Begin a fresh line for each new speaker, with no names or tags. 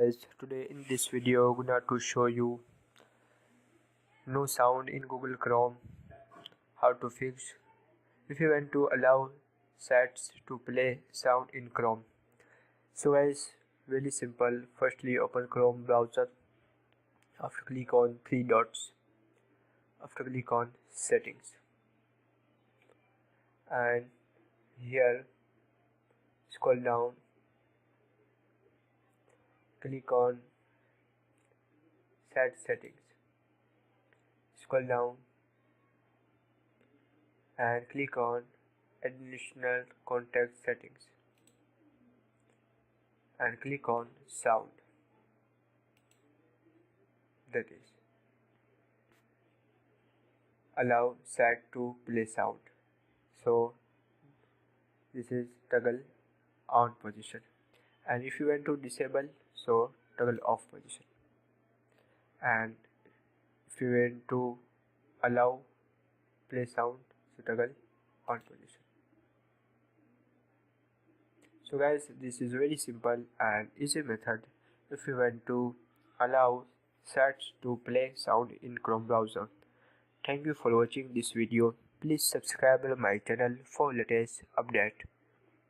Guys, today in this video I'm gonna to show you no sound in Google Chrome, how to fix if you want to allow sets to play sound in Chrome. So guys, really simple. Firstly open Chrome browser. After click on three dots. After click on settings, and here scroll down, click on set settings, scroll down and click on additional contact settings and click on sound, that is allow set to play sound. So this is toggle on position, and if you want to disable, so toggle off position, and if you want to allow play sound, so toggle on position. So guys, this is very simple and easy method if you want to allow sets to play sound in Chrome browser. Thank you for watching this video. Please subscribe my channel for latest update.